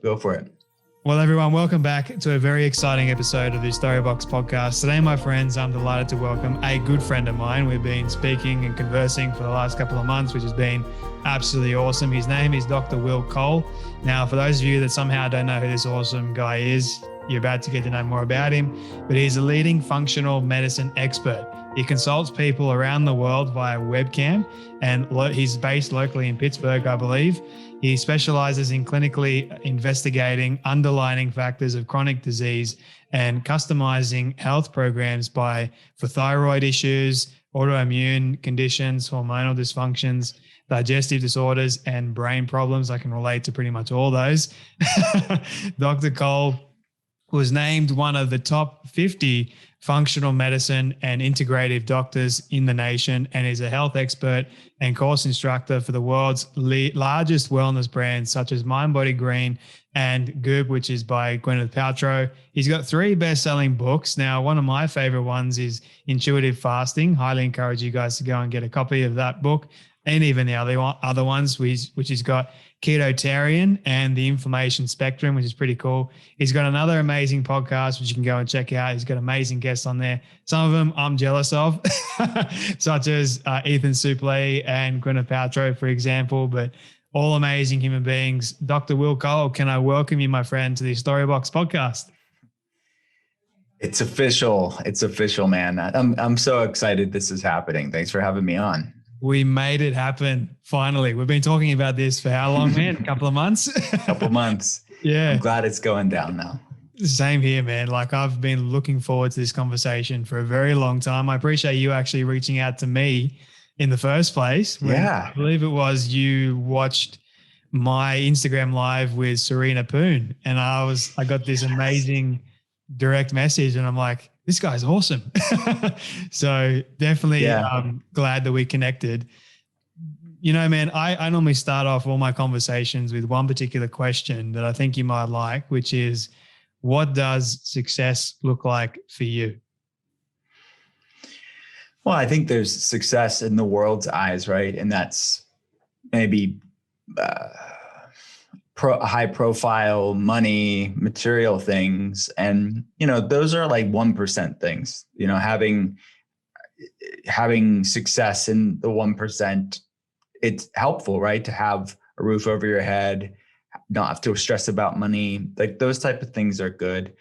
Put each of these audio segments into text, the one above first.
Go for it. Well, everyone, welcome back to a very exciting episode of the Storybox podcast. Today, my friends, I'm delighted to welcome a good friend of mine. We've been speaking and conversing for the last couple of months, which has been absolutely awesome. His name is Dr. Will Cole. Now, for those of you that somehow don't know who this awesome guy is, you're about to get to know more about him, but he's a leading functional medicine expert. He consults people around the world via webcam, and he's based locally in Pittsburgh, I believe. He specializes in clinically investigating underlying factors of chronic disease and customizing health programs for thyroid issues, autoimmune conditions, hormonal dysfunctions, digestive disorders, and brain problems. I can relate to pretty much all those. Dr. Cole was named one of the top 50 functional medicine and integrative doctors in the nation, and is a health expert and course instructor for the world's largest wellness brands such as mindbodygreen and Goop, which is by Gwyneth Paltrow. He's got 3 best-selling books. Now, one of my favorite ones is Intuitive Fasting. Highly encourage you guys to go and get a copy of that book, and even the other ones, which he's got Ketotarian and the Inflammation Spectrum, which is pretty cool. He's got another amazing podcast, which you can go and check out. He's got amazing guests on there. Some of them I'm jealous of, such as Ethan Suplee and Gwyneth Paltrow, for example, but all amazing human beings. Dr. Will Cole, can I welcome you, my friend, to the Storybox podcast? It's official. It's official, man. I'm so excited this is happening. Thanks for having me on. We made it happen. Finally. We've been talking about this for how long, man? A couple of months? Couple months. Yeah. I'm glad it's going down now. Same here, man. Like, I've been looking forward to this conversation for a very long time. I appreciate you actually reaching out to me in the first place. Yeah. I believe it was you watched my Instagram live with Serena Poon, and I got this amazing direct message, and I'm like, this guy's awesome. So definitely glad that we connected. You know, man, I normally start off all my conversations with one particular question that I think you might like, which is, what does success look like for you? Well, I think there's success in the world's eyes, right? And that's maybe high profile, money, material things. And, those are like 1% things, having success in the 1%, it's helpful, right? To have a roof over your head, not have to stress about money. Like, those type of things are good. To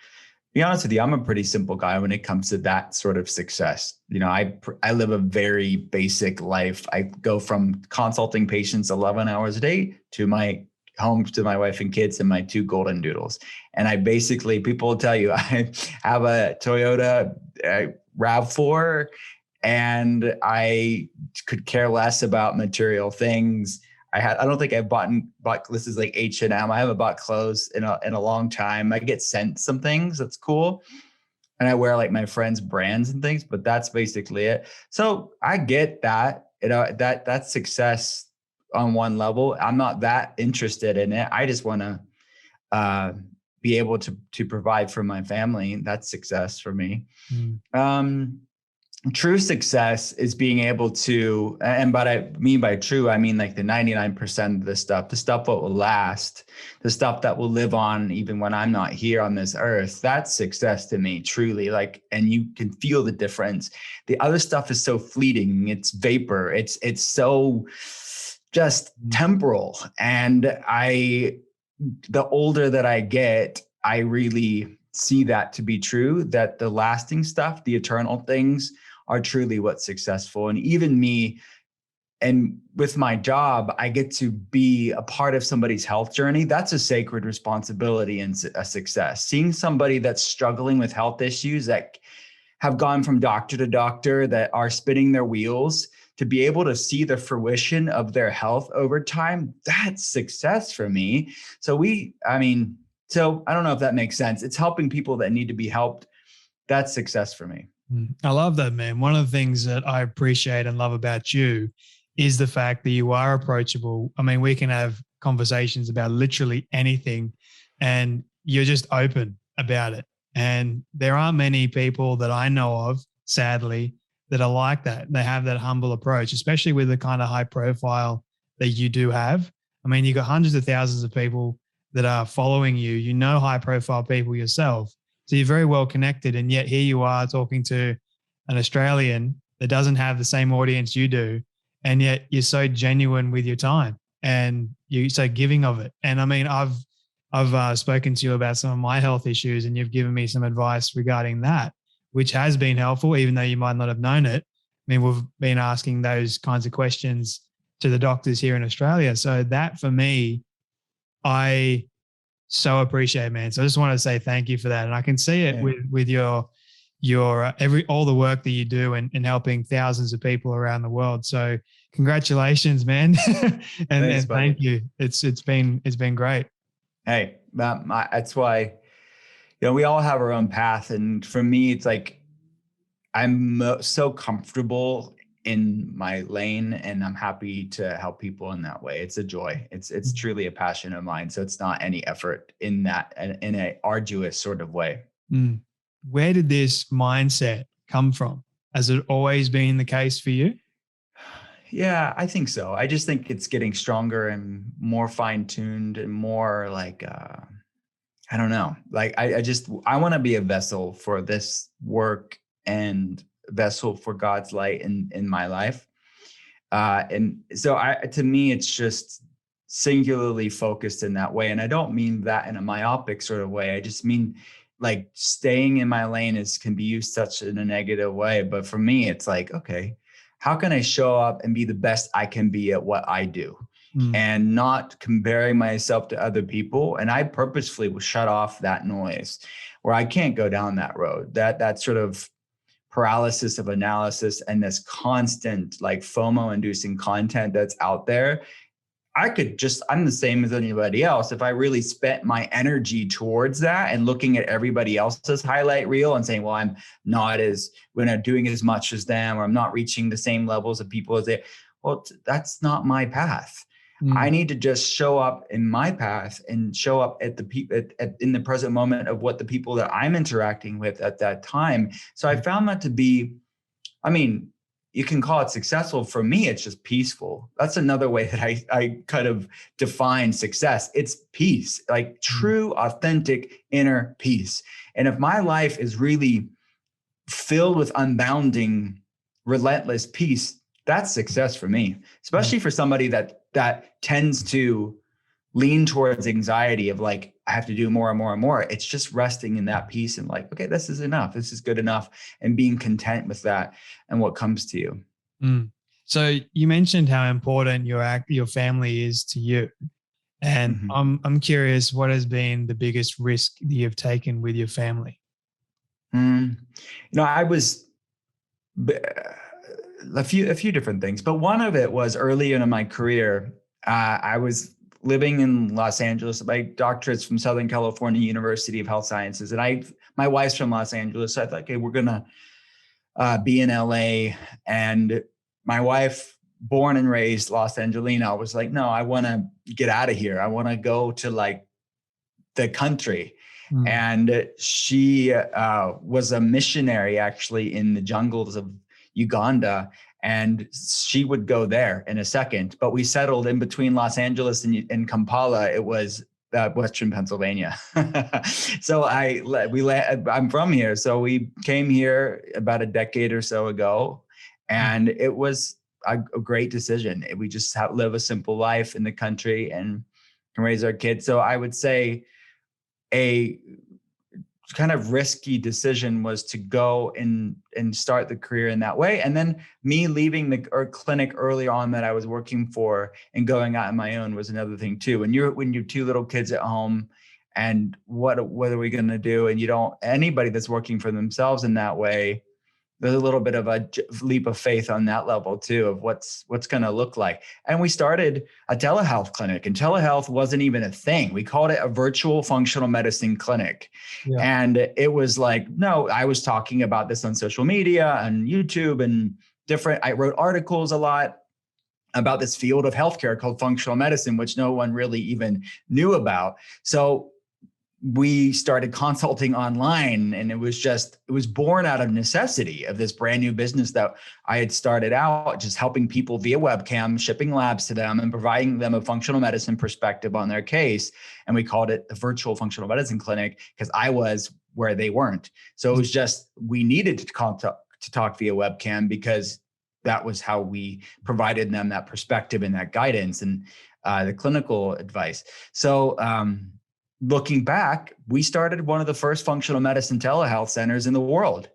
be honest with you, I'm a pretty simple guy when it comes to that sort of success. I live a very basic life. I go from consulting patients 11 hours a day to my home to my wife and kids and my 2 golden doodles. And people will tell you, I have a Toyota RAV4 and I could care less about material things. I don't think I've bought, this is like H&M. I haven't bought clothes in a long time. I get sent some things. That's cool. And I wear like my friends' brands and things, but that's basically it. So I get that, that's success on one level. I'm not that interested in it. I just want to be able to provide for my family. That's success for me. True success is being able to, and what I mean by true, I mean like the 99% of the stuff that will last, the stuff that will live on even when I'm not here on this earth. That's success to me, truly. Like, and you can feel the difference. The other stuff is so fleeting. It's vapor. It's so just temporal. And the older that I get, I really see that to be true, that the lasting stuff, the eternal things, are truly what's successful. And even me, and with my job, I get to be a part of somebody's health journey. That's a sacred responsibility and a success. Seeing somebody that's struggling with health issues, that have gone from doctor to doctor, that are spinning their wheels, to be able to see the fruition of their health over time, that's success for me. So I don't know if that makes sense. It's helping people that need to be helped. That's success for me. I love that, man. One of the things that I appreciate and love about you is the fact that you are approachable. I mean, we can have conversations about literally anything and you're just open about it. And there are many people that I know of, sadly, that are like that. They have that humble approach, especially with the kind of high profile that you do have. I mean, you've got hundreds of thousands of people that are following you. You know, high profile people yourself. So you're very well connected. And yet here you are talking to an Australian that doesn't have the same audience you do. And yet you're so genuine with your time and you're so giving of it. And I mean, I've spoken to you about some of my health issues and you've given me some advice regarding that, which has been helpful, even though you might not have known it. I mean, we've been asking those kinds of questions to the doctors here in Australia. So that for me, I so appreciate, man. So I just want to say thank you for that. And I can see it with your all the work that you do in helping thousands of people around the world. So congratulations, man. and thank you. It's been great. Hey, that's why, we all have our own path. And for me, it's like, I'm so comfortable in my lane and I'm happy to help people in that way. It's a joy. It's truly a passion of mine. So it's not any effort in a arduous sort of way. Mm. Where did this mindset come from? Has it always been the case for you? Yeah, I think so. I just think it's getting stronger and more fine-tuned and more like, I don't know. Like, I want to be a vessel for this work and vessel for God's light in my life. And so to me, it's just singularly focused in that way. And I don't mean that in a myopic sort of way. I just mean like staying in my lane can be used such in a negative way. But for me, it's like, okay, how can I show up and be the best I can be at what I do? And not comparing myself to other people. And I purposefully will shut off that noise where I can't go down that road, that sort of paralysis of analysis and this constant like FOMO inducing content that's out there. I'm the same as anybody else. If I really spent my energy towards that and looking at everybody else's highlight reel and saying, well, we're not doing as much as them, or I'm not reaching the same levels of people as they, well, that's not my path. I need to just show up in my path and show up at in the present moment of what the people that I'm interacting with at that time. So I found that to be, I mean, you can call it successful. For me, it's just peaceful. That's another way that I kind of define success. It's peace, like true, authentic inner peace. And if my life is really filled with unbounding, relentless peace, that's success for me, especially for somebody that tends to lean towards anxiety of like, I have to do more and more and more. It's just resting in that peace and like, okay, this is enough. This is good enough. And being content with that and what comes to you. So you mentioned how important your family is to you. And I'm curious, what has been the biggest risk that you've taken with your family? I was a few different things, but one of it was early in my career. I was living in Los Angeles. My doctorate's from Southern California University of Health Sciences. And my wife's from Los Angeles. So I thought, okay, we're going to be in LA. And my wife, born and raised Los Angelina, was like, no, I want to get out of here. I want to go to like the country. And she was a missionary actually in the jungles of Uganda. And she would go there in a second, but we settled in between Los Angeles and Kampala. It was Western Pennsylvania. So I'm from here. So we came here about a decade or so ago, and it was a great decision. We just live a simple life in the country and can raise our kids. So I would say a kind of risky decision was to go and start the career in that way. And then me leaving the clinic early on that I was working for and going out on my own was another thing too. When you're two little kids at home and what are we going to do? And anybody that's working for themselves in that way, there's a little bit of a leap of faith on that level too, of what's going to look like. And we started a telehealth clinic, and telehealth wasn't even a thing. We called it a virtual functional medicine clinic. Yeah. And it was like, no, I was talking about this on social media and YouTube and I wrote articles a lot about this field of healthcare called functional medicine, which no one really even knew about. So we started consulting online, and it was born out of necessity of this brand new business that I had started out, just helping people via webcam, shipping labs to them and providing them a functional medicine perspective on their case. And we called it the virtual functional medicine clinic because I was where they weren't. So it was just, we needed to talk via webcam because that was how we provided them that perspective and that guidance and the clinical advice. So, looking back, we started one of the first functional medicine telehealth centers in the world.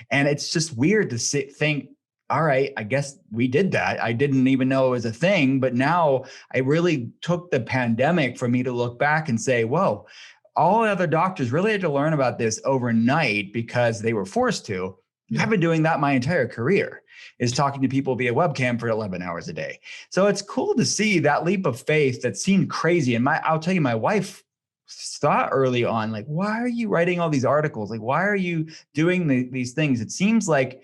And it's just weird to think, all right, I guess we did that. I didn't even know it was a thing, but now I really took the pandemic for me to look back and say, whoa, all other doctors really had to learn about this overnight because they were forced to. I've been doing that my entire career, is talking to people via webcam for 11 hours a day. So it's cool to see that leap of faith that seemed crazy. And I'll tell you, my wife thought early on, like, why are you writing all these articles? Like, why are you doing these things? It seems like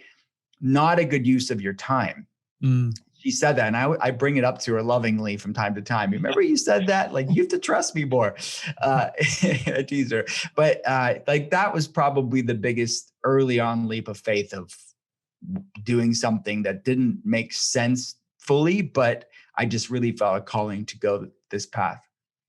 not a good use of your time. She said that. And I bring it up to her lovingly from time to time. Remember you said that? Like, you have to trust me more. I tease her. But like, that was probably the biggest early on leap of faith of doing something that didn't make sense fully, but I just really felt a calling to go this path.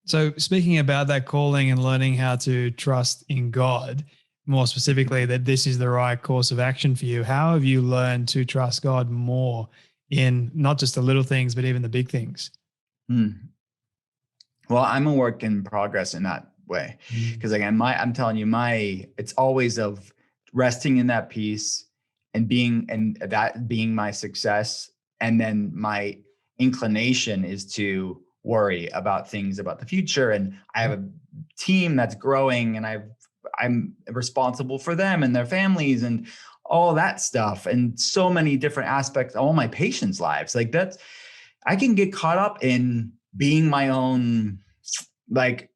So speaking about that calling and learning how to trust in God, more specifically, that this is the right course of action for you, how have you learned to trust God more in not just the little things, but even the big things? Well, I'm a work in progress in that way. Because again, I'm telling you, it's always of resting in that peace and that being my success. And then my inclination is to worry about things about the future. And I have a team that's growing, and I'm responsible for them and their families and all that stuff. And so many different aspects, all my patients' lives. Like, I can get caught up in being my own, like,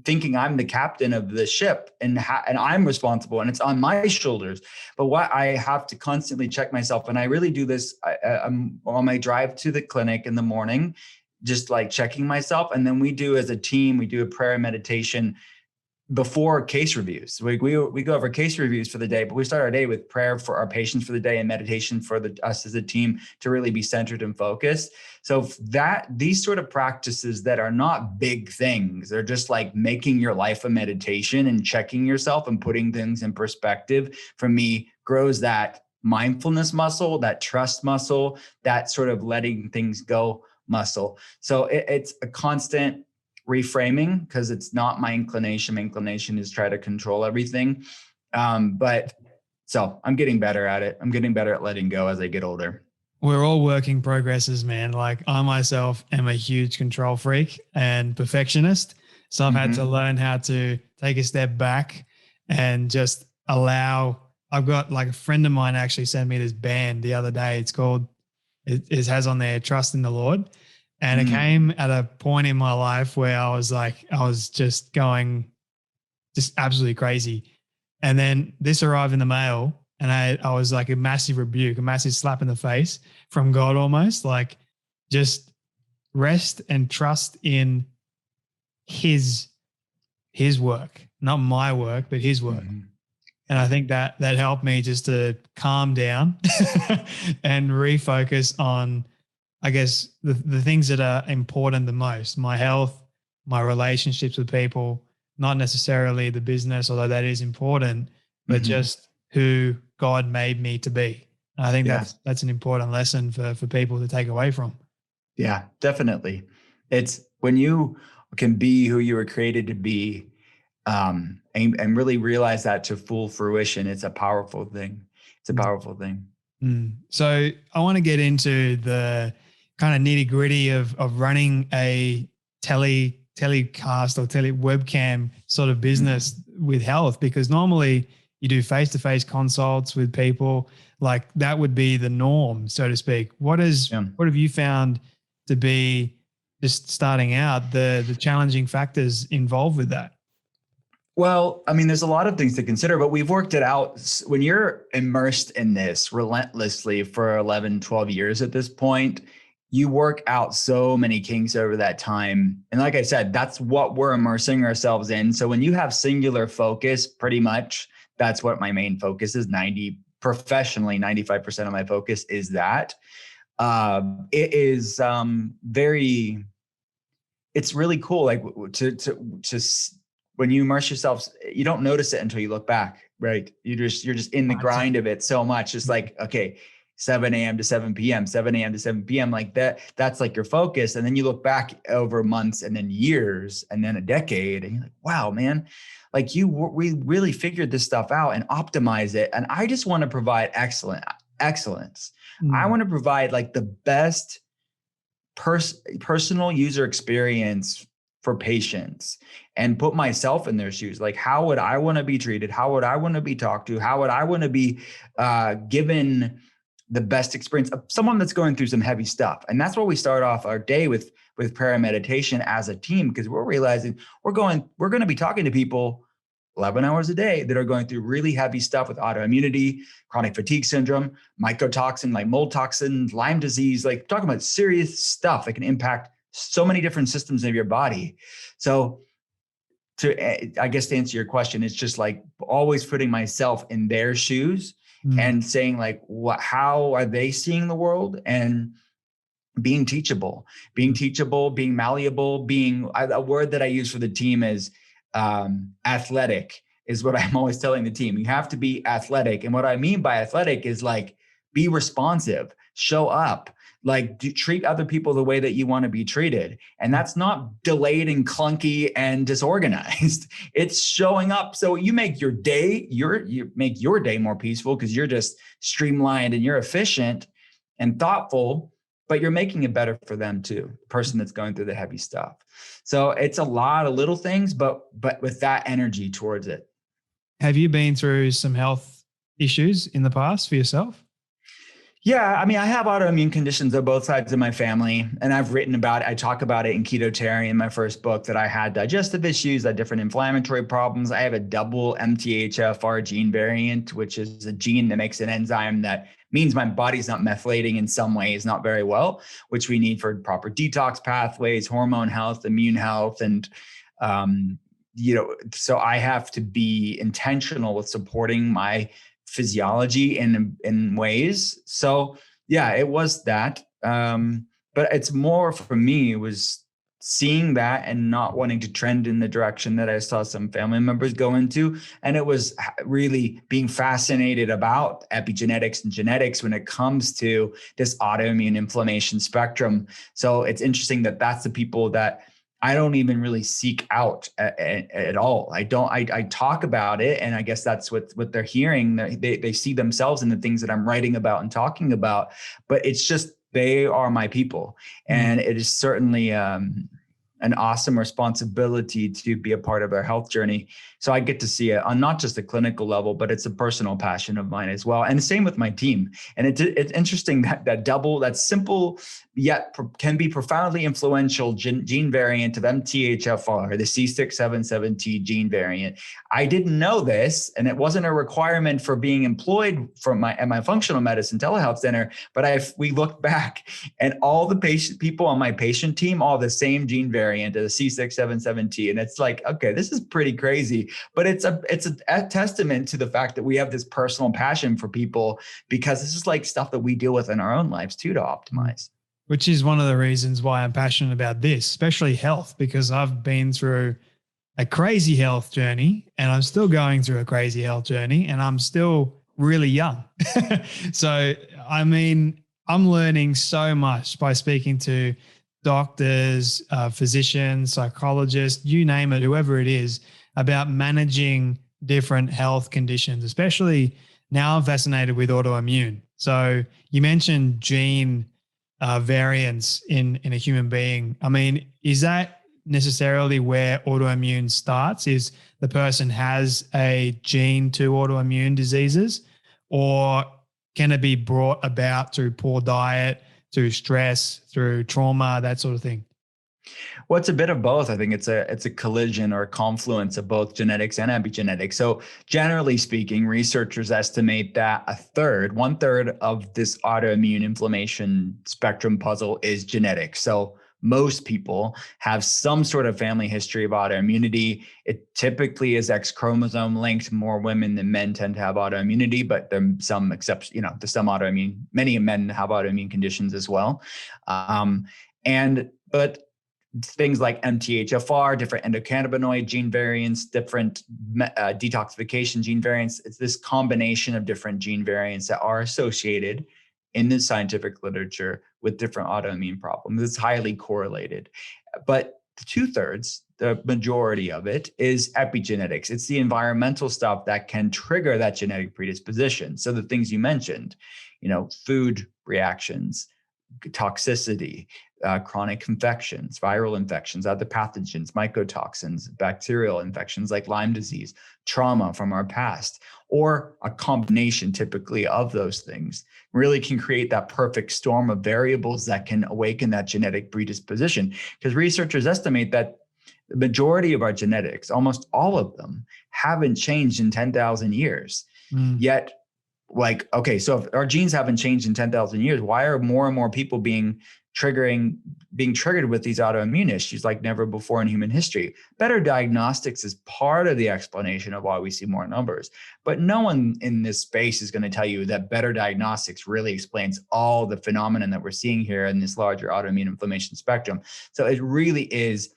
thinking I'm the captain of the ship and I'm responsible and it's on my shoulders. But what I have to constantly check myself, and I really do this I'm on my drive to the clinic in the morning, just like checking myself. And then we do, as a team, we do a prayer and meditation before case reviews. We go over case reviews for the day, but we start our day with prayer for our patients for the day and meditation for us as a team to really be centered and focused. So these sort of practices that are not big things, they're just like making your life a meditation and checking yourself and putting things in perspective, for me, grows that mindfulness muscle, that trust muscle, that sort of letting things go muscle. So it's a constant reframing, because it's not my inclination. My inclination is try to control everything. But so I'm getting better at it. I'm getting better at letting go as I get older. We're all working progresses, man. Like, I myself am a huge control freak and perfectionist. So I've had to learn how to take a step back and just allow. I've got, like, a friend of mine actually sent me this band the other day. It's called, it has on there, Trust in the Lord. And it came at a point in my life where I was just going just absolutely crazy. And then this arrived in the mail, and I was like a massive rebuke, a massive slap in the face from God almost, like, just rest and trust in his work, not my work, but his work. And I think that helped me just to calm down and refocus on, I guess, the things that are important the most: my health, my relationships with people, not necessarily the business, although that is important, but just who God made me to be. And I think that's an important lesson for people to take away from. Yeah, definitely. It's when you can be who you were created to be, and really realize that to full fruition, it's a powerful thing. It's a powerful thing. So I want to get into the kind of nitty gritty of running a telecast or webcam sort of business with health, because normally you do face-to-face consults with people. Like, that would be the norm, so to speak. What have you found to be, just starting out, the challenging factors involved with that? Well, I mean, there's a lot of things to consider, but we've worked it out. When you're immersed in this relentlessly for 11, 12 years at this point, you work out so many kinks over that time. And like I said, that's what we're immersing ourselves in. So when you have singular focus, pretty much that's what my main focus is. professionally, 95% of my focus is that. It is it's really cool. Like when you immerse yourself, you don't notice it until you look back, right? You're just in the grind of it so much. It's like, okay, 7 a.m. to 7 p.m., 7 a.m. to 7 p.m. like that's like your focus. And then you look back over months and then years and then a decade and you're like, wow, man, like we really figured this stuff out and optimize it. And I just want to provide excellence. I want to provide like the best personal user experience for patients and put myself in their shoes. Like, how would I want to be treated? How would I want to be talked to? How would I want to be given the best experience of someone that's going through some heavy stuff? And that's what we start off our day with prayer meditation as a team, because we're realizing we're going to be talking to people 11 hours a day that are going through really heavy stuff with autoimmunity, chronic fatigue syndrome, mycotoxin, like mold toxins, Lyme disease, like talking about serious stuff that can impact so many different systems of your body. So I guess to answer your question, it's just like always putting myself in their shoes and saying like, how are they seeing the world? And being teachable, being malleable, a word that I use for the team is athletic is what I'm always telling the team. You have to be athletic. And what I mean by athletic is like, be responsive, show up, like treat other people the way that you want to be treated. And that's not delayed and clunky and disorganized. It's showing up. So you make your day, you make your day more peaceful because you're just streamlined and you're efficient and thoughtful, but you're making it better for them too, the person that's going through the heavy stuff. So it's a lot of little things, but with that energy towards it. Have you been through some health issues in the past for yourself? Yeah, I mean, I have autoimmune conditions on both sides of my family, and I've written about it. I talk about it in Ketotarian, my first book, that I had digestive issues, I had different inflammatory problems. I have a double MTHFR gene variant, which is a gene that makes an enzyme that means my body's not methylating in some ways, not very well, which we need for proper detox pathways, hormone health, immune health. And, so I have to be intentional with supporting my physiology in ways. So yeah, it was that. But it's more for me, it was seeing that and not wanting to trend in the direction that I saw some family members go into. And it was really being fascinated about epigenetics and genetics when it comes to this autoimmune inflammation spectrum. So it's interesting that that's the people that I don't even really seek out at all. I talk about it, and I guess that's what they're hearing. They see themselves in the things that I'm writing about and talking about, but it's just, they are my people. And it is certainly an awesome responsibility to be a part of their health journey. So I get to see it on not just a clinical level, but it's a personal passion of mine as well. And the same with my team. And it's interesting that simple yet can be profoundly influential gene variant of MTHFR, the C677T gene variant. I didn't know this, and it wasn't a requirement for being employed at my functional medicine telehealth center. But we looked back, and all the people on my patient team, all the same gene variant of the C677T, and it's like, okay, this is pretty crazy. But it's a testament to the fact that we have this personal passion for people, because this is like stuff that we deal with in our own lives too, to optimize. Which is one of the reasons why I'm passionate about this, especially health, because I've been through a crazy health journey and I'm still going through a crazy health journey, and I'm still really young. So, I mean, I'm learning so much by speaking to doctors, physicians, psychologists, you name it, whoever it is, about managing different health conditions, especially now I'm fascinated with autoimmune. So you mentioned gene variants in a human being. I mean, is that necessarily where autoimmune starts? Is the person has a gene to autoimmune diseases, or can it be brought about through poor diet, through stress, through trauma, that sort of thing? Well, it's a bit of both. I think it's a collision or a confluence of both genetics and epigenetics. So generally speaking, researchers estimate that one third of this autoimmune inflammation spectrum puzzle is genetic. So most people have some sort of family history of autoimmunity. It typically is X chromosome linked. More women than men tend to have autoimmunity, but there are some exceptions, there's some autoimmune, many men have autoimmune conditions as well. But things like MTHFR, different endocannabinoid gene variants, different detoxification gene variants. It's this combination of different gene variants that are associated in the scientific literature with different autoimmune problems. It's highly correlated. But the 2/3, the majority of it, is epigenetics. It's the environmental stuff that can trigger that genetic predisposition. So the things you mentioned, food reactions, toxicity, chronic infections, viral infections, other pathogens, mycotoxins, bacterial infections like Lyme disease, trauma from our past, or a combination typically of those things really can create that perfect storm of variables that can awaken that genetic predisposition. Because researchers estimate that the majority of our genetics, almost all of them, haven't changed in 10,000 years. Yet, so if our genes haven't changed in 10,000 years, why are more and more people being triggered with these autoimmune issues like never before in human history? Better diagnostics is part of the explanation of why we see more numbers. But no one in this space is going to tell you that better diagnostics really explains all the phenomenon that we're seeing here in this larger autoimmune inflammation spectrum. So it really is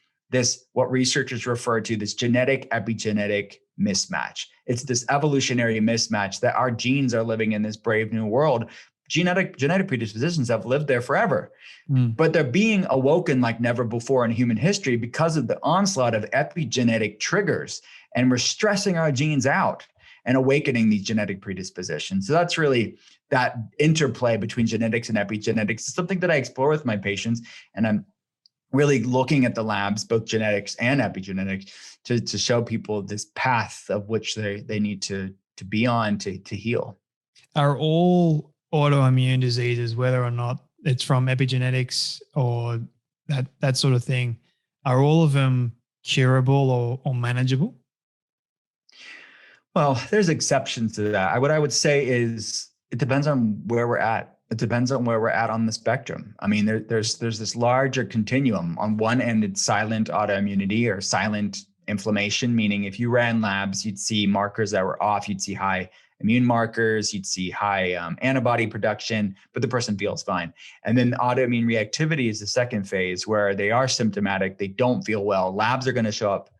what researchers refer to this genetic epigenetic mismatch. It's this evolutionary mismatch that our genes are living in this brave new world. Genetic predispositions have lived there forever, but they're being awoken like never before in human history because of the onslaught of epigenetic triggers. And we're stressing our genes out and awakening these genetic predispositions. So that's really that interplay between genetics and epigenetics. It's something that I explore with my patients, and I'm really looking at the labs, both genetics and epigenetics, to show people this path of which they need to be on to heal. Are all autoimmune diseases, whether or not it's from epigenetics or that sort of thing, are all of them curable or manageable? Well, there's exceptions to that. What I would say is it depends on where we're at. It depends on where we're at on the spectrum. I mean, there's this larger continuum. On one end, it's silent autoimmunity or silent inflammation, meaning if you ran labs, you'd see markers that were off, you'd see high immune markers, you'd see high antibody production, but the person feels fine. And then autoimmune reactivity is the second phase where they are symptomatic, they don't feel well. Labs are going to show up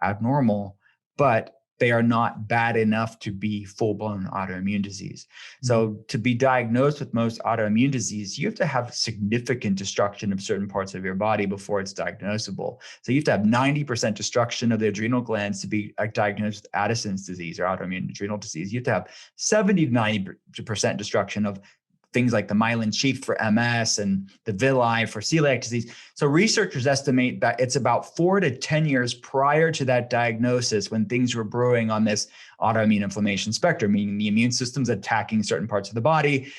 abnormal, but they are not bad enough to be full-blown autoimmune disease. So to be diagnosed with most autoimmune disease, you have to have significant destruction of certain parts of your body before it's diagnosable. So you have to have 90% destruction of the adrenal glands to be diagnosed with Addison's disease or autoimmune adrenal disease. You have to have 70 to 90% destruction of things like the myelin sheath for MS and the villi for celiac disease. So researchers estimate that it's about 4 to 10 years prior to that diagnosis when things were brewing on this autoimmune inflammation spectrum, meaning the immune system's attacking certain parts of the body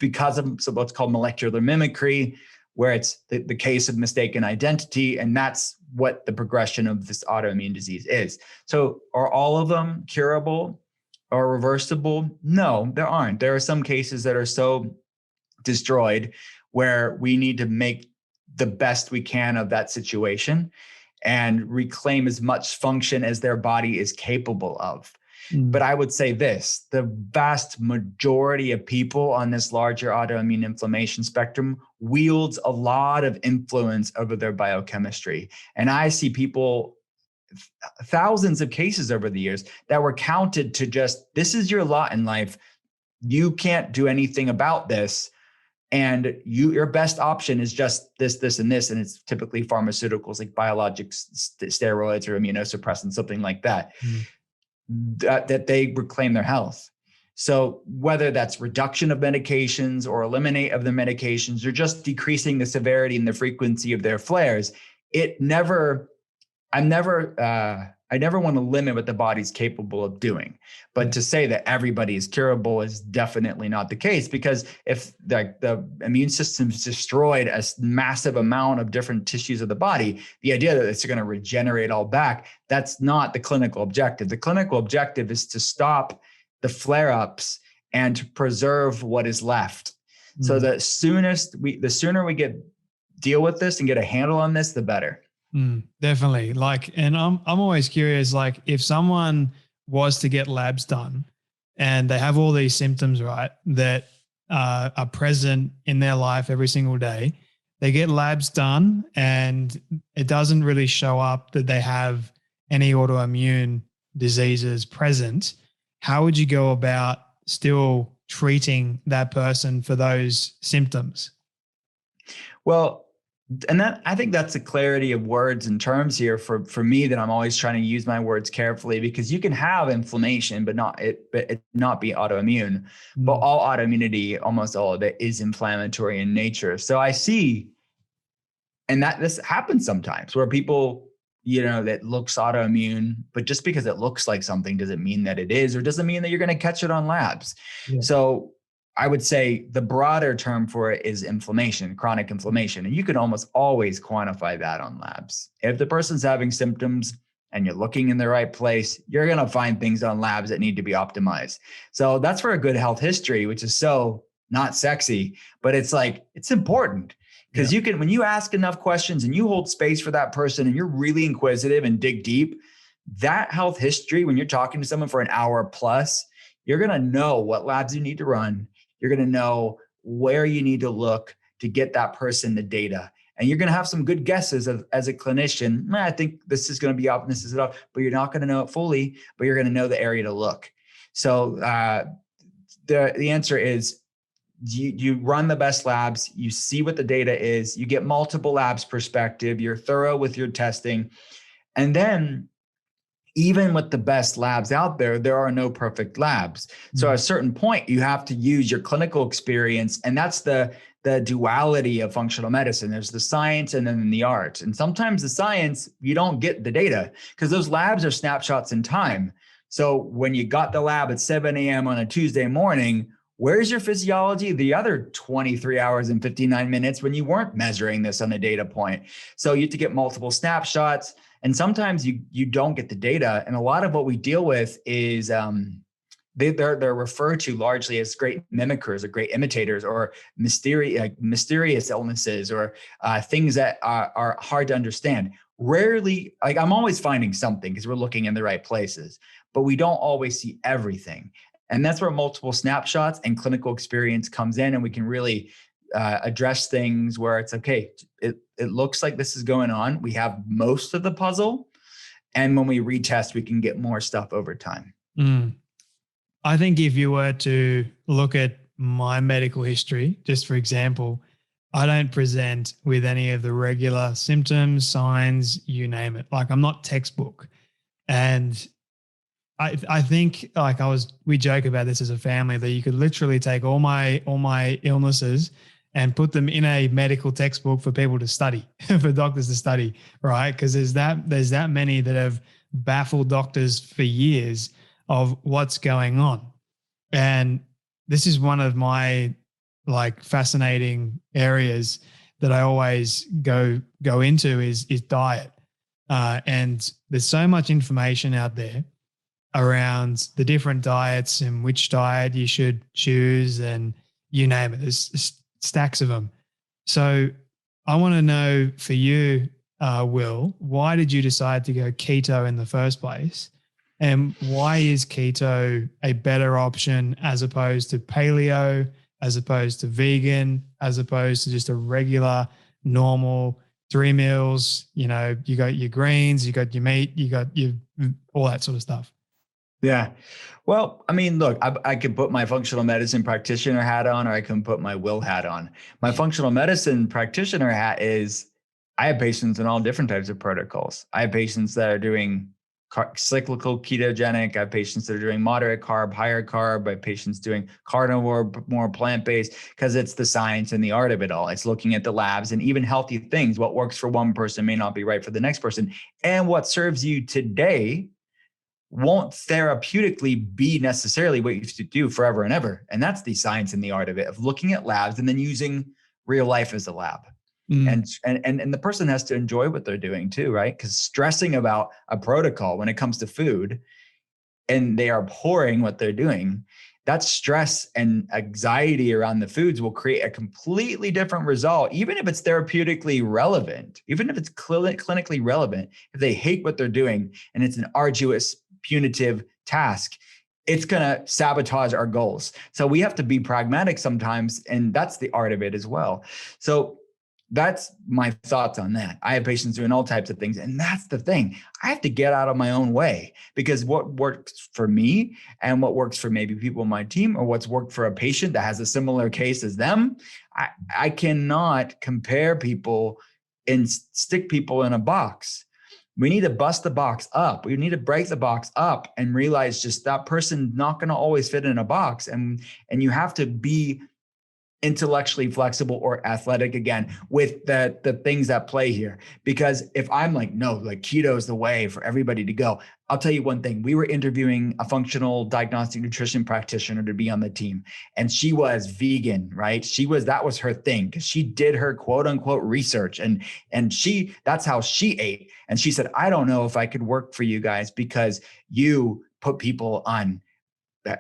because of what's called molecular mimicry, where it's the case of mistaken identity. And that's what the progression of this autoimmune disease is. So are all of them curable or reversible? No, there aren't. There are some cases that are so destroyed where we need to make the best we can of that situation and reclaim as much function as their body is capable of. But I would say this, the vast majority of people on this larger autoimmune inflammation spectrum wields a lot of influence over their biochemistry. And I see people, thousands of cases over the years that were counted to just, this is your lot in life. You can't do anything about this. And your best option is just this, this, and this. And it's typically pharmaceuticals like biologics, steroids, or immunosuppressants, something like that, that they reclaim their health. So whether that's reduction of medications or eliminate of the medications or just decreasing the severity and the frequency of their flares, I'm never I never want to limit what the body's capable of doing. But to say that everybody is curable is definitely not the case, because if the immune system's destroyed a massive amount of different tissues of the body, the idea that it's going to regenerate all back, that's not the clinical objective. The clinical objective is to stop the flare-ups and to preserve what is left. So the sooner we deal with this and get a handle on this, the better. Definitely. Like, and I'm always curious, like if someone was to get labs done and they have all these symptoms, right, that are present in their life every single day, they get labs done and it doesn't really show up that they have any autoimmune diseases present. How would you go about still treating that person for those symptoms? Well, and that, I think that's the clarity of words and terms here for me, that I'm always trying to use my words carefully, because you can have inflammation, but it not be autoimmune. But all autoimmunity, almost all of it, is inflammatory in nature. So I see, and that this happens sometimes where people, that looks autoimmune, but just because it looks like something doesn't mean that it is, or doesn't mean that you're going to catch it on labs. Yeah. So I would say the broader term for it is inflammation, chronic inflammation. And you can almost always quantify that on labs. If the person's having symptoms and you're looking in the right place, you're going to find things on labs that need to be optimized. So that's for a good health history, which is so not sexy, but it's important. Because you can, when you ask enough questions and you hold space for that person and you're really inquisitive and dig deep, that health history, when you're talking to someone for an hour plus, you're going to know what labs you need to run. You're going to know where you need to look to get that person the data. And you're going to have some good guesses as a clinician. I think this is going to be up and this is it up, but you're not going to know it fully, but you're going to know the area to look. So the answer is you run the best labs, you see what the data is, you get multiple labs perspective, you're thorough with your testing. And then even with the best labs out there, there are no perfect labs. So at a certain point, you have to use your clinical experience. And that's the duality of functional medicine. There's the science and then the art. And sometimes the science, you don't get the data because those labs are snapshots in time. So when you got the lab at 7 a.m. on a Tuesday morning, where's your physiology the other 23 hours and 59 minutes when you weren't measuring this on a data point? So you have to get multiple snapshots. And sometimes you don't get the data. And a lot of what we deal with is they're referred to largely as great mimickers or great imitators, or mysterious illnesses, or things that are hard to understand. Rarely, I'm always finding something because we're looking in the right places, but we don't always see everything. And that's where multiple snapshots and clinical experience comes in, and we can really address things where it's okay. It looks like this is going on. We have most of the puzzle. And when we retest, we can get more stuff over time. I think if you were to look at my medical history, just for example, I don't present with any of the regular symptoms, signs, you name it. Like, I'm not textbook. And I think we joke about this as a family, that you could literally take all my illnesses and put them in a medical textbook for people to study, for doctors to study, right? Because there's that many that have baffled doctors for years of what's going on. And this is one of my fascinating areas that I always go into is diet. And there's so much information out there around the different diets and which diet you should choose, and you name it. There's stacks of them. So I want to know for you, Will, why did you decide to go keto in the first place? And why is keto a better option as opposed to paleo, as opposed to vegan, as opposed to just a regular, normal 3 meals? You got your greens, you got your meat, you got your all that sort of stuff. Yeah. Well, I mean, look, I could put my functional medicine practitioner hat on, or I can put my Will hat on. My functional medicine practitioner hat is I have patients in all different types of protocols. I have patients that are doing cyclical ketogenic. I have patients that are doing moderate carb, higher carb. I have patients doing carnivore, more plant-based, because it's the science and the art of it all. It's looking at the labs and even healthy things. What works for one person may not be right for the next person. And what serves you today won't therapeutically be necessarily what you used to do forever and ever. And that's the science and the art of it, of looking at labs and then using real life as a lab. And the person has to enjoy what they're doing too, right? Because stressing about a protocol when it comes to food and they are pouring what they're doing, that stress and anxiety around the foods will create a completely different result, even if it's therapeutically relevant, even if it's clinically relevant. If they hate what they're doing and it's an arduous, punitive task, it's going to sabotage our goals. So we have to be pragmatic sometimes, and that's the art of it as well. So that's my thoughts on that. I have patients doing all types of things. And that's the thing. I have to get out of my own way, because what works for me and what works for maybe people on my team, or what's worked for a patient that has a similar case as them, I cannot compare people and stick people in a box. We need to bust the box up. We need to break the box up and realize just that person not going to always fit in a box. And you have to be intellectually flexible or athletic, again, with the things that play here. Because if I'm like, no, like keto is the way for everybody to go, I'll tell you one thing. We were interviewing a functional diagnostic nutrition practitioner to be on the team, and she was vegan, right? That was her thing, because she did her quote unquote research, and that's how she ate. And she said, I don't know if I could work for you guys, because you put people on,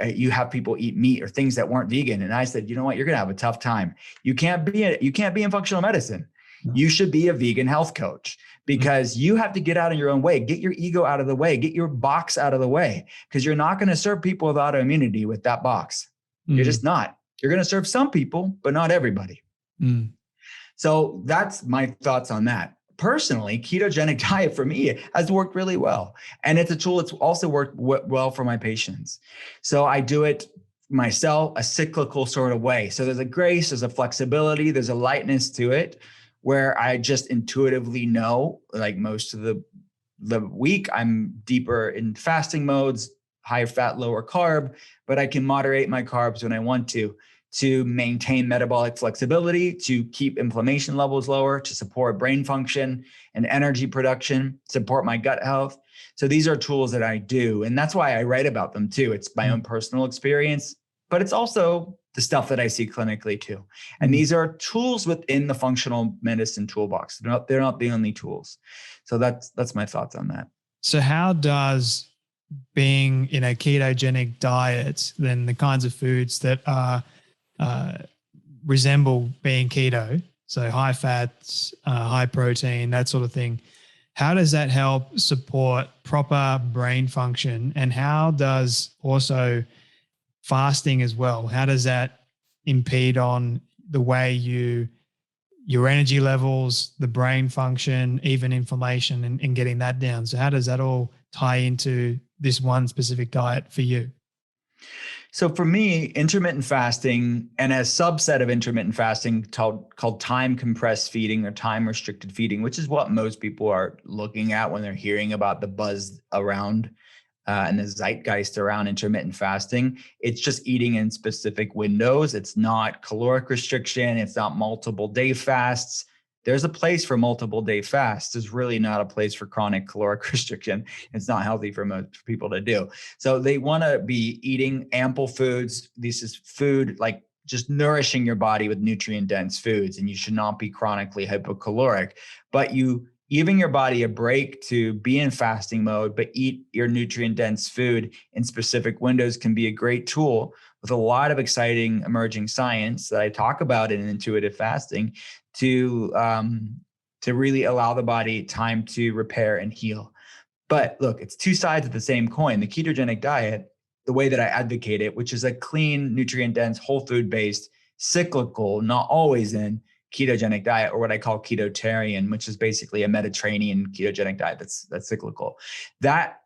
you have people eat meat or things that weren't vegan. And I said, you know what? You're going to have a tough time. You can't be in functional medicine. No. You should be a vegan health coach, because you have to get out of your own way, get your ego out of the way, get your box out of the way, because you're not going to serve people with autoimmunity with that box. You're just not. You're going to serve some people, but not everybody. So that's my thoughts on that. Personally, ketogenic diet for me has worked really well. And it's a tool that's also worked well for my patients. So I do it myself, a cyclical sort of way. So there's a grace, there's a flexibility, there's a lightness to it, where I just intuitively know, like most of the week, I'm deeper in fasting modes, higher fat, lower carb, but I can moderate my carbs when I want to maintain metabolic flexibility, to keep inflammation levels lower, to support brain function and energy production, support my gut health. So these are tools that I do. And that's why I write about them too. It's my own personal experience, but it's also the stuff that I see clinically too. And these are tools within the functional medicine toolbox. They're not the only tools. So that's my thoughts on that. So how does being in a ketogenic diet, then the kinds of foods that are resemble being keto, so high fats, high protein, that sort of thing, how does that help support proper brain function? And how does also fasting as well, how does that impede on the way your energy levels, the brain function, even inflammation, and getting that down? So how does that all tie into this one specific diet for you? So for me, intermittent fasting, and a subset of intermittent fasting called time compressed feeding or time restricted feeding, which is what most people are looking at when they're hearing about the buzz around and the zeitgeist around intermittent fasting. It's just eating in specific windows. It's not caloric restriction. It's not multiple day fasts. There's a place for multiple day fasts. There's really not a place for chronic caloric restriction. It's not healthy for most people to do. So they want to be eating ample foods. This is food, like just nourishing your body with nutrient dense foods. And you should not be chronically hypocaloric, but you giving your body a break to be in fasting mode, but eat your nutrient dense food in specific windows can be a great tool with a lot of exciting emerging science that I talk about in intuitive fasting to really allow the body time to repair and heal. But look, it's two sides of the same coin. The ketogenic diet, the way that I advocate it, which is a clean, nutrient dense, whole food based, cyclical, not always in ketogenic diet, or what I call ketotarian, which is basically a Mediterranean ketogenic diet that's cyclical. That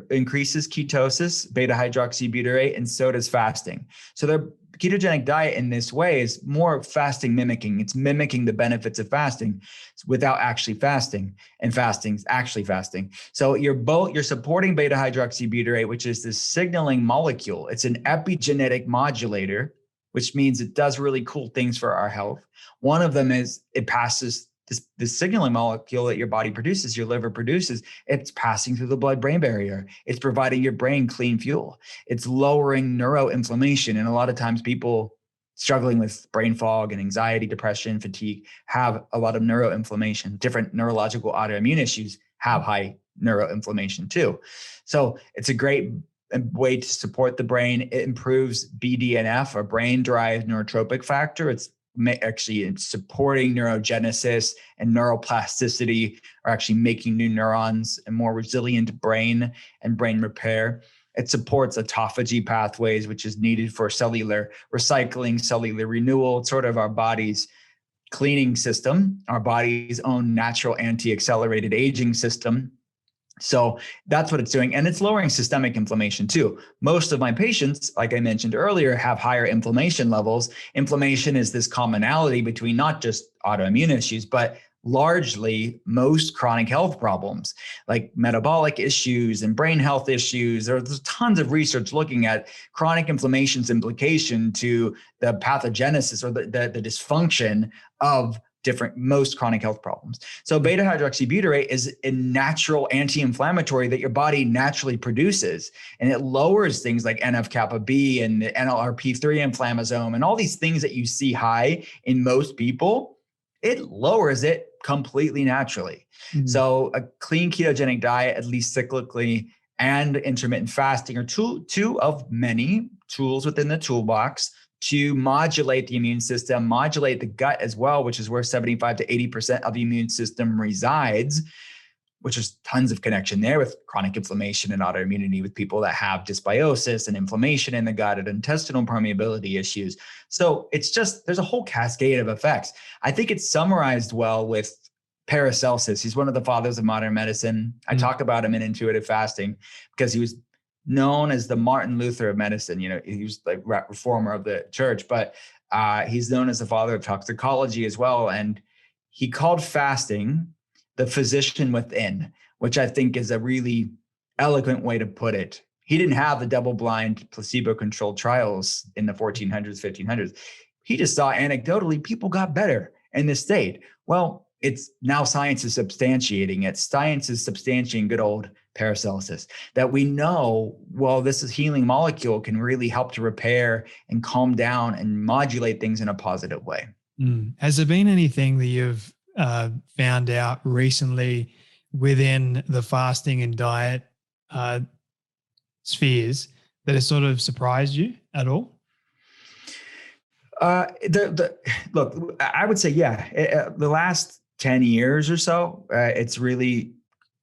increases ketosis, beta hydroxybutyrate, and so does fasting. So their ketogenic diet in this way is more fasting mimicking. It's mimicking the benefits of fasting without actually fasting, and fasting's actually fasting. So you're supporting beta hydroxybutyrate, which is this signaling molecule. It's an epigenetic modulator, which means it does really cool things for our health. One of them is it passes this signaling molecule that your body produces, your liver produces, it's passing through the blood-brain barrier. It's providing your brain clean fuel. It's lowering neuroinflammation. And a lot of times people struggling with brain fog and anxiety, depression, fatigue have a lot of neuroinflammation. Different neurological autoimmune issues have high neuroinflammation too. So it's a great way to support the brain. It improves BDNF, or brain-derived neurotrophic factor. It's supporting neurogenesis and neuroplasticity, or actually making new neurons and more resilient brain and brain repair. It supports autophagy pathways, which is needed for cellular recycling, cellular renewal. It's sort of our body's cleaning system, our body's own natural anti-accelerated aging system. So that's what it's doing. And it's lowering systemic inflammation too. Most of my patients, like I mentioned earlier, have higher inflammation levels. Inflammation is this commonality between not just autoimmune issues, but largely most chronic health problems like metabolic issues and brain health issues. There's tons of research looking at chronic inflammation's implication to the pathogenesis, or the dysfunction of most chronic health problems. So beta hydroxybutyrate is a natural anti-inflammatory that your body naturally produces, and it lowers things like NF-kappa B and the NLRP3 inflammasome and all these things that you see high in most people. It lowers it completely naturally. Mm-hmm. So a clean ketogenic diet, at least cyclically, and intermittent fasting are two of many tools within the toolbox to modulate the immune system, modulate the gut as well, which is where 75 to 80% of the immune system resides, which is tons of connection there with chronic inflammation and autoimmunity with people that have dysbiosis and inflammation in the gut and intestinal permeability issues. So it's just, there's a whole cascade of effects. I think it's summarized well with Paracelsus. He's one of the fathers of modern medicine. I talk about him in intuitive fasting because he was known as the Martin Luther of medicine. You know, he was like reformer of the church, but he's known as the father of toxicology as well. And he called fasting the physician within, which I think is a really eloquent way to put it. He didn't have the double-blind placebo-controlled trials in the 1400s, 1500s. He just saw anecdotally people got better in this state. Well, it's now science is substantiating it. Science is substantiating good old Paracelsus, that we know, well, this is healing molecule can really help to repair and calm down and modulate things in a positive way. Has there been anything that you've found out recently within the fasting and diet spheres that has sort of surprised you at all? Look, I would say, the last 10 years or so, it's really,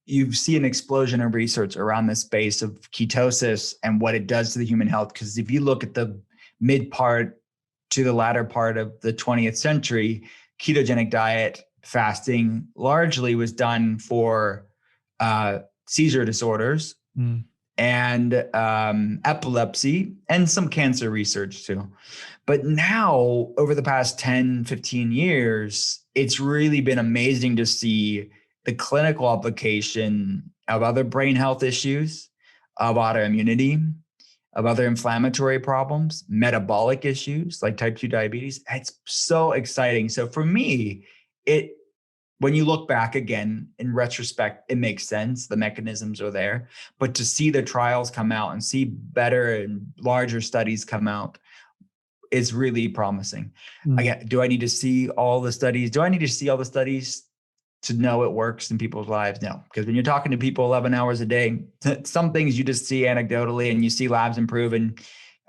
you see an explosion of research around the space of ketosis and what it does to the human health. Because if you look at the mid part to the latter part of the 20th century, ketogenic diet fasting largely was done for seizure disorders and epilepsy and some cancer research too. But now, over the past 10, 15 years, it's really been amazing to see the clinical application of other brain health issues, of autoimmunity, of other inflammatory problems, metabolic issues like type 2 diabetes. It's so exciting. So for me, when you look back again, in retrospect, it makes sense. The mechanisms are there. But to see the trials come out and see better and larger studies come out is really promising. Again, do I need to see all the studies? Do I need to see all the studies to know it works in people's lives? No, because when you're talking to people 11 hours a day, some things you just see anecdotally and you see labs improve. And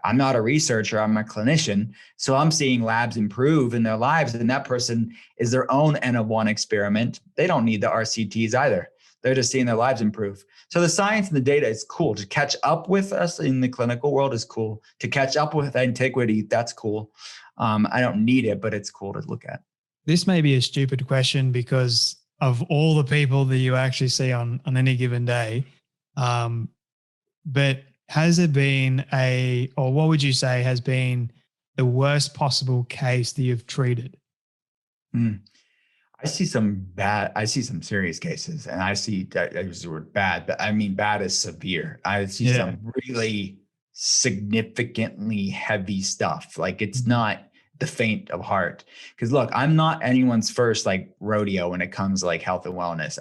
I'm not a researcher, I'm a clinician. So I'm seeing labs improve in their lives, and that person is their own N of 1 experiment. They don't need the RCTs either. They're just seeing their lives improve. So the science and the data is cool. To catch up with us in the clinical world is cool. To catch up with antiquity, that's cool. I don't need it, but it's cool to look at. This may be a stupid question because of all the people that you actually see on any given day, But has there been or what would you say has been the worst possible case that you've treated? I see some serious cases, and I use the word bad, but I mean, bad is severe. I see Yeah. some really significantly heavy stuff. Like, it's Mhm. not the faint of heart. Cause look, I'm not anyone's first like rodeo when it comes to like health and wellness.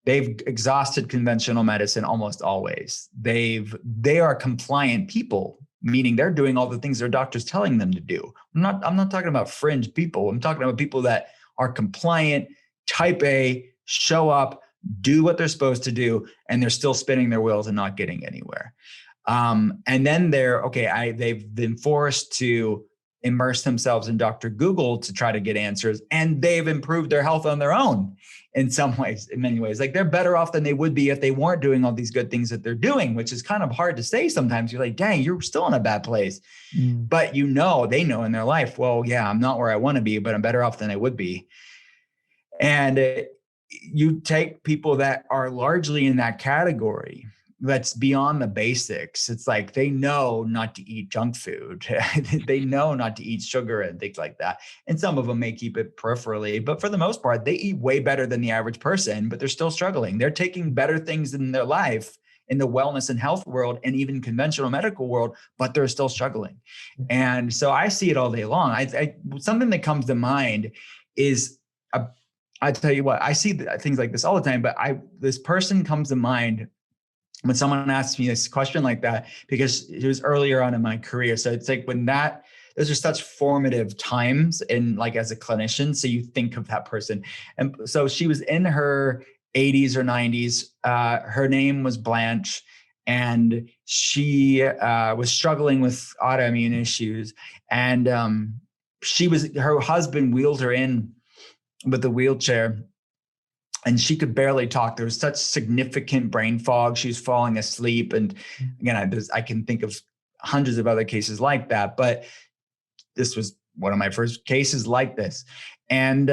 They've exhausted conventional medicine almost always. They are compliant people, meaning they're doing all the things their doctor's telling them to do. I'm not talking about fringe people. I'm talking about people that are compliant, type A, show up, do what they're supposed to do, and they're still spinning their wheels and not getting anywhere. And then they've been forced to immerse themselves in Dr. Google to try to get answers, and they've improved their health on their own in some ways, in many ways. Like, they're better off than they would be if they weren't doing all these good things that they're doing, which is kind of hard to say sometimes. You're like, dang, you're still in a bad place. But they know in their life, well, yeah, I'm not where I want to be, but I'm better off than I would be. And you take people that are largely in that category, that's beyond the basics. It's like they know not to eat junk food. They know not to eat sugar and things like that. And some of them may keep it peripherally, but for the most part, they eat way better than the average person, but they're still struggling. They're taking better things in their life in the wellness and health world and even conventional medical world, but they're still struggling. And so I see it all day long. Something that comes to mind is, I tell you what, I see things like this all the time, but this person comes to mind when someone asks me this question like that, because it was earlier on in my career. So it's like those are such formative times in, like, as a clinician. So you think of that person. And so she was in her 80s or 90s. Her name was Blanche, and she was struggling with autoimmune issues. And her husband wheeled her in with a wheelchair, and she could barely talk. There was such significant brain fog. She was falling asleep. And again, I can think of hundreds of other cases like that, but this was one of my first cases like this. And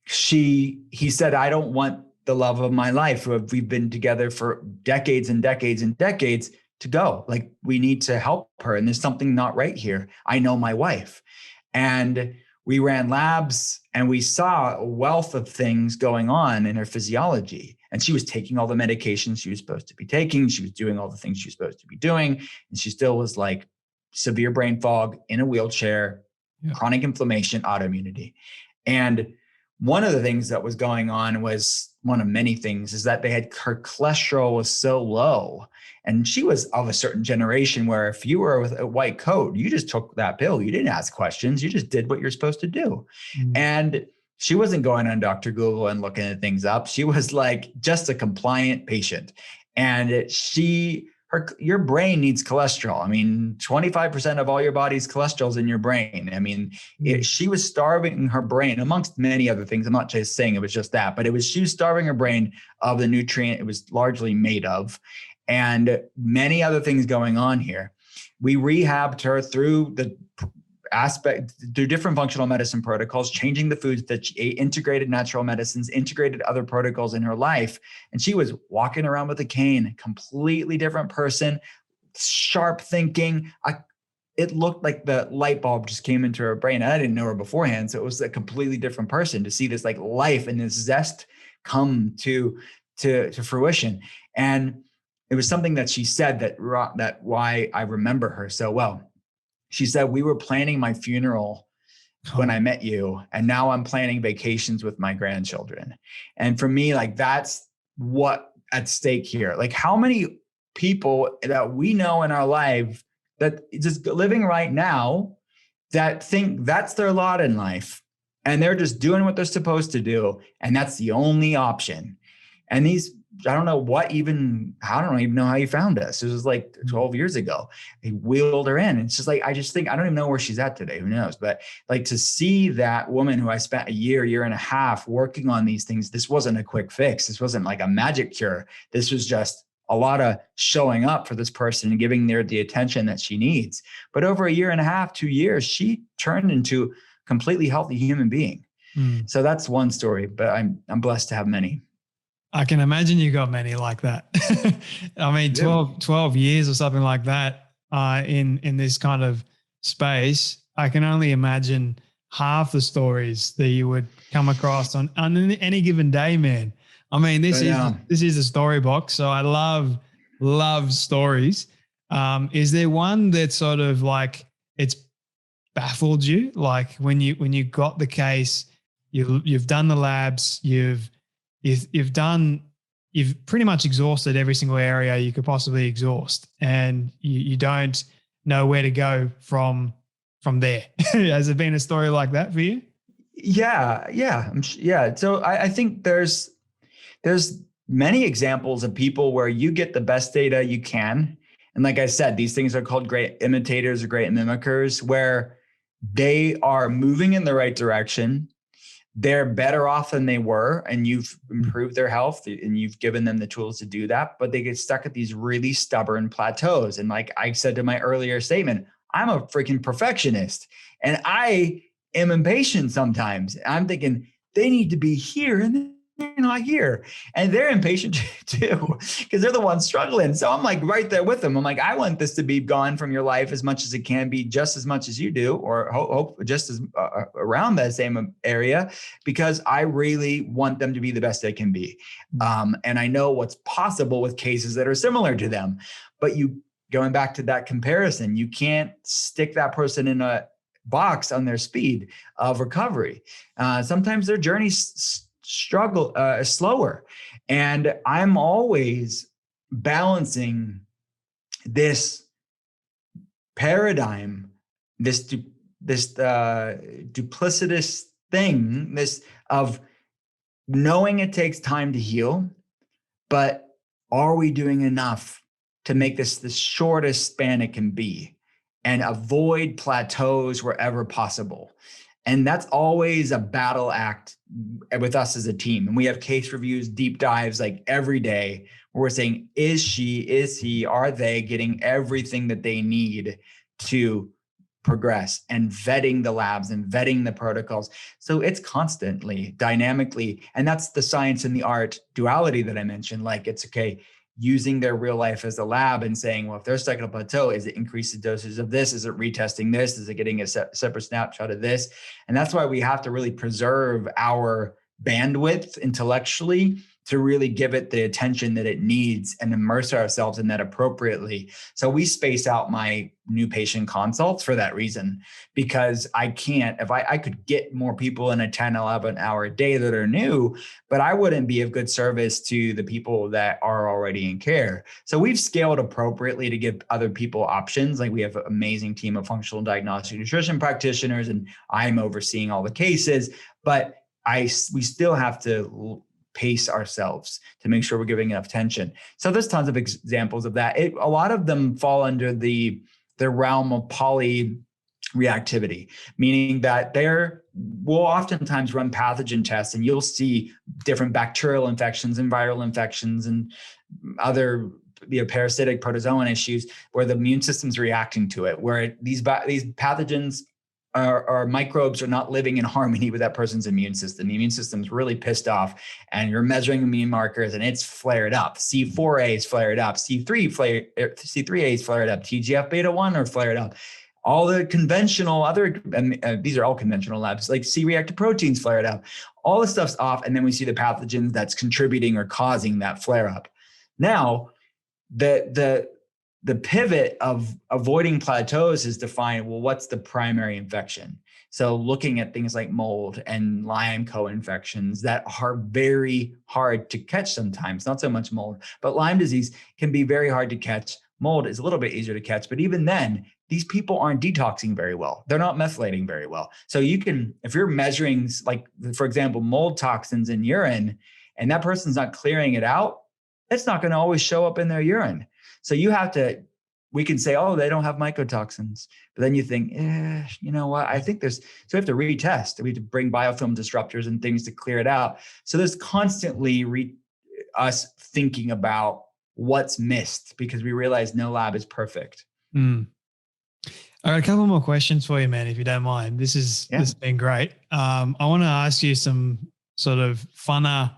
he said, I don't want the love of my life, we've been together for decades and decades and decades, to go. Like, we need to help her. And there's something not right here. I know my wife. And we ran labs and we saw a wealth of things going on in her physiology. And she was taking all the medications she was supposed to be taking. She was doing all the things she was supposed to be doing. And she still was like severe brain fog, in a wheelchair, chronic inflammation, autoimmunity. And one of the things that was going on, was one of many things, is that her cholesterol was so low. And she was of a certain generation where if you were with a white coat, you just took that pill. You didn't ask questions. You just did what you're supposed to do. And she wasn't going on Dr. Google and looking at things up. She was like just a compliant patient. And your brain needs cholesterol. I mean, 25% of all your body's cholesterol is in your brain. I mean, she was starving her brain, amongst many other things. I'm not just saying it was just that, but she was starving her brain of the nutrient it was largely made of, and many other things going on here. We rehabbed her through different functional medicine protocols, changing the foods that she ate, integrated natural medicines, integrated other protocols in her life. And she was walking around with a cane, completely different person, sharp thinking. It looked like the light bulb just came into her brain. I didn't know her beforehand. So it was a completely different person, to see this like life and this zest come to fruition. And it was something that she said that why I remember her so well. She said, we were planning my funeral when I met you, and now I'm planning vacations with my grandchildren. And for me, like, that's what at stake here. Like, how many people that we know in our life that just living right now that think that's their lot in life, and they're just doing what they're supposed to do, and that's the only option. And I don't even know how you found us. It was like 12 years ago. He wheeled her in. It's just like, I don't even know where she's at today. Who knows? But like, to see that woman who I spent a year and a half working on these things, this wasn't a quick fix. This wasn't like a magic cure. This was just a lot of showing up for this person and giving her the attention that she needs. But over a year and a half, 2 years, she turned into a completely healthy human being. So that's one story, but I'm blessed to have many. I can imagine you got many like that. I mean, 12 years or something like that in this kind of space. I can only imagine half the stories that you would come across on any given day, man. I mean, this is a story box, so I love stories. Is there one that sort of like it's baffled you, like when you got the case, you've done the labs, you've pretty much exhausted every single area you could possibly exhaust, and you don't know where to go from there? Has it been a story like that for you? Yeah. So I think there's many examples of people where you get the best data you can. And like I said, these things are called great imitators or great mimickers, where they are moving in the right direction. They're better off than they were, and you've improved their health and you've given them the tools to do that, but they get stuck at these really stubborn plateaus. And like I said to my earlier statement, I'm a freaking perfectionist and I am impatient sometimes. I'm thinking they need to be here and they're not here. And they're impatient too, because they're the ones struggling. So I'm like right there with them. I'm like, I want this to be gone from your life as much as it can be, just as much as you do, or hope just as around that same area, because I really want them to be the best they can be. And I know what's possible with cases that are similar to them. But going back to that comparison, you can't stick that person in a box on their speed of recovery. Sometimes their journey's slower. And I'm always balancing this paradigm, this duplicitous thing, this of knowing it takes time to heal, but are we doing enough to make this the shortest span it can be and avoid plateaus wherever possible? And that's always a battle act with us as a team. And we have case reviews, deep dives like every day where we're saying, is he, are they getting everything that they need to progress, and vetting the labs and vetting the protocols. So it's constantly, dynamically, and that's the science and the art duality that I mentioned. Like it's okay, using their real life as a lab and saying, well, if they're stuck at a plateau, is it increase the doses of this? Is it retesting this? Is it getting a separate snapshot of this? And that's why we have to really preserve our bandwidth intellectually to really give it the attention that it needs and immerse ourselves in that appropriately. So we space out my new patient consults for that reason, because I can't, if I could get more people in a 10, 11 hour day that are new, but I wouldn't be of good service to the people that are already in care. So we've scaled appropriately to give other people options. Like we have an amazing team of functional diagnostic nutrition practitioners, and I'm overseeing all the cases, but we still have to pace ourselves to make sure we're giving enough attention. So there's tons of examples of that. A lot of them fall under the realm of polyreactivity, meaning that we'll oftentimes run pathogen tests and you'll see different bacterial infections and viral infections and other parasitic protozoan issues where the immune system's reacting to it, where these pathogens or microbes are not living in harmony with that person's immune system. The immune system's really pissed off, and you're measuring immune markers and it's flared up. C4A is flared up. C3A is flared up. TGF beta 1 are flared up. All the conventional these are all conventional labs, like C-reactive proteins flared up. All the stuff's off, and then we see the pathogens that's contributing or causing that flare up. Now, the pivot of avoiding plateaus is defined, well, what's the primary infection? So looking at things like mold and Lyme co-infections that are very hard to catch sometimes, not so much mold, but Lyme disease can be very hard to catch. Mold is a little bit easier to catch, but even then, these people aren't detoxing very well. They're not methylating very well. So you can, if you're measuring, like, for example, mold toxins in urine, and that person's not clearing it out, it's not going to always show up in their urine. So we can say, oh, they don't have mycotoxins. But then you think, you know what? I think so we have to retest. We have to bring biofilm disruptors and things to clear it out. So there's constantly us thinking about what's missed, because we realize no lab is perfect. Mm. I got a couple more questions for you, man, if you don't mind. This has been great. I want to ask you some sort of funner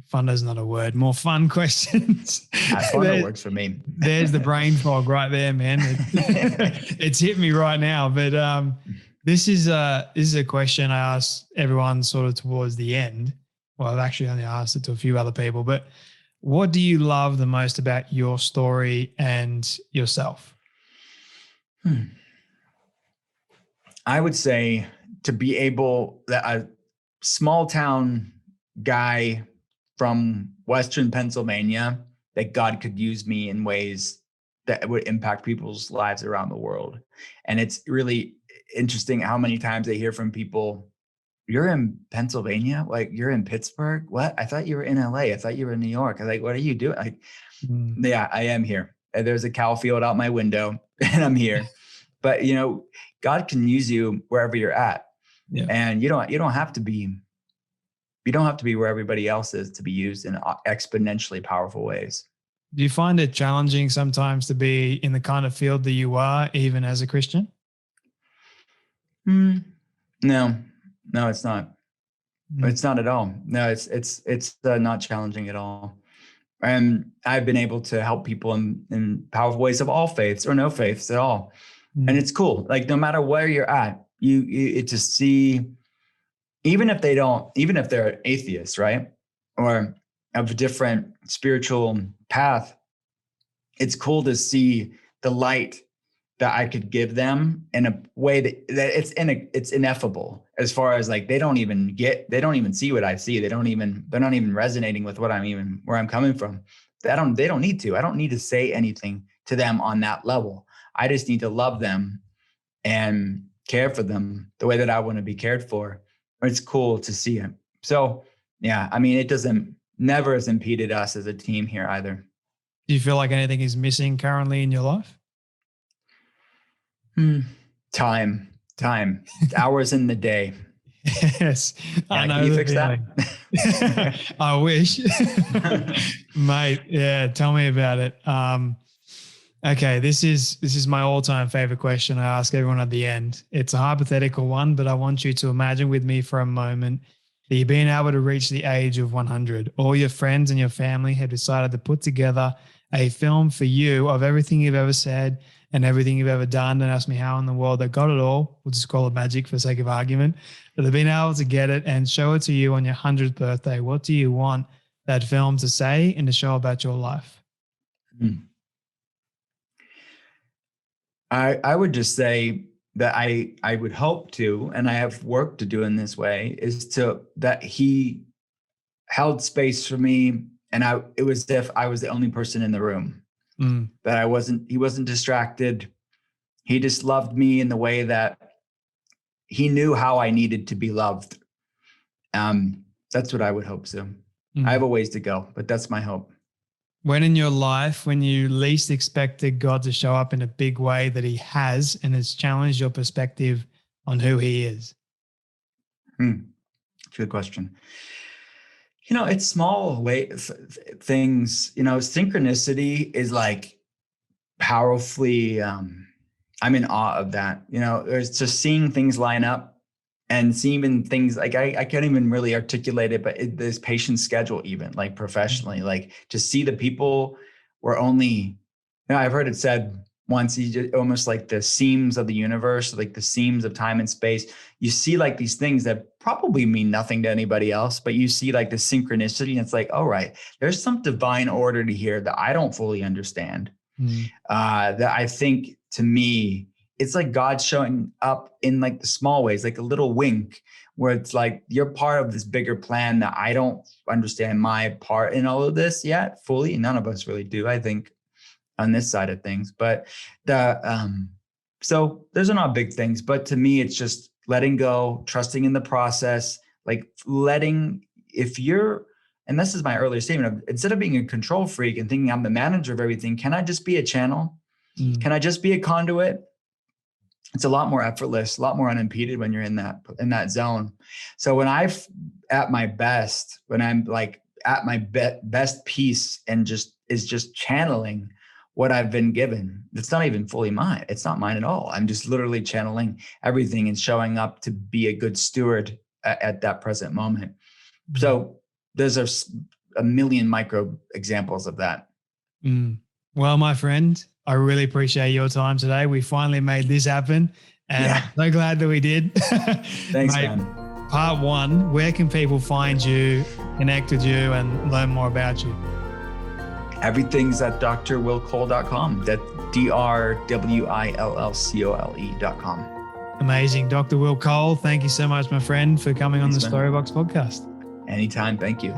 fun is not a word, more fun questions. Fun works for me. There's the brain fog right there, man. It's hit me right now. But this is a question I ask everyone sort of towards the end. Well, I've actually only asked it to a few other people, but what do you love the most about your story and yourself? I would say to be able, that a small town guy from Western Pennsylvania, that God could use me in ways that would impact people's lives around the world. And it's really interesting how many times I hear from people, you're in Pennsylvania? Like, you're in Pittsburgh? What? I thought you were in LA. I thought you were in New York. I'm like, what are you doing? Like, yeah, I am here. There's a cow field out my window and I'm here. But, God can use you wherever you're at. Yeah. And you don't have to be where everybody else is to be used in exponentially powerful ways. Do you find it challenging sometimes to be in the kind of field that you are, even as a Christian? No, it's not. It's not at all. No, it's not challenging at all. And I've been able to help people in powerful ways of all faiths or no faiths at all. And it's cool. Like, no matter where you're at, you to see, even if they're atheists, right? Or of a different spiritual path, it's cool to see the light that I could give them in a way that it's ineffable, as far as like, they don't even see what I see. They're not even resonating with where I'm coming from. They don't need to. I don't need to say anything to them on that level. I just need to love them and care for them the way that I want to be cared for. It's cool to see it. So yeah, I mean, never has impeded us as a team here either. Do you feel like anything is missing currently in your life? Time, hours in the day. Yes, yeah, I know. Can you fix that? I wish, mate. Yeah, tell me about it. Okay, this is my all-time favorite question I ask everyone at the end. It's a hypothetical one, but I want you to imagine with me for a moment that you've been able to reach the age of 100. All your friends and your family have decided to put together a film for you of everything you've ever said and everything you've ever done. Don't ask me how in the world they got it all. We'll just call it magic for sake of argument. But they've been able to get it and show it to you on your 100th birthday. What do you want that film to say and to show about your life? I would just say that I would hope to, and I have work to do in this way, that he held space for me, and it was as if I was the only person in the room. That he wasn't distracted. He just loved me in the way that he knew how I needed to be loved. That's what I would hope so. I have a ways to go, but that's my hope. When in your life, when you least expected God to show up in a big way that he has and has challenged your perspective on who he is? Good question. It's small things, synchronicity is like powerfully, I'm in awe of that. There's just seeing things line up and seeing things like, I can't even really articulate it, but this patient schedule, even like professionally, like to see the people were only, I've heard it said once, almost like the seams of the universe, like the seams of time and space. You see like these things that probably mean nothing to anybody else, but you see like the synchronicity, and it's like, all right, there's some divine order to here that I don't fully understand. That I think, to me, it's like God showing up in like the small ways, like a little wink, where it's like, you're part of this bigger plan that I don't understand my part in all of this yet fully. None of us really do, I think, on this side of things. But so those are not big things, but to me, it's just letting go, trusting in the process, like and this is my earlier statement of, instead of being a control freak and thinking I'm the manager of everything, can I just be a channel? Can I just be a conduit? It's a lot more effortless, a lot more unimpeded when you're in that zone. So when I'm at my best, when I'm like at my best piece and just channeling what I've been given, it's not even fully mine. It's not mine at all. I'm just literally channeling everything and showing up to be a good steward at that present moment. So those are a million micro examples of that. Well, my friend, I really appreciate your time today. We finally made this happen, and I'm so glad that we did. Thanks, man. Part 1, where can people find you, connect with you, and learn more about you? Everything's at drwillcole.com. That's drwillcole.com. Amazing. Dr. Will Cole, thank you so much, my friend, for coming on the Storybox podcast. Anytime. Thank you.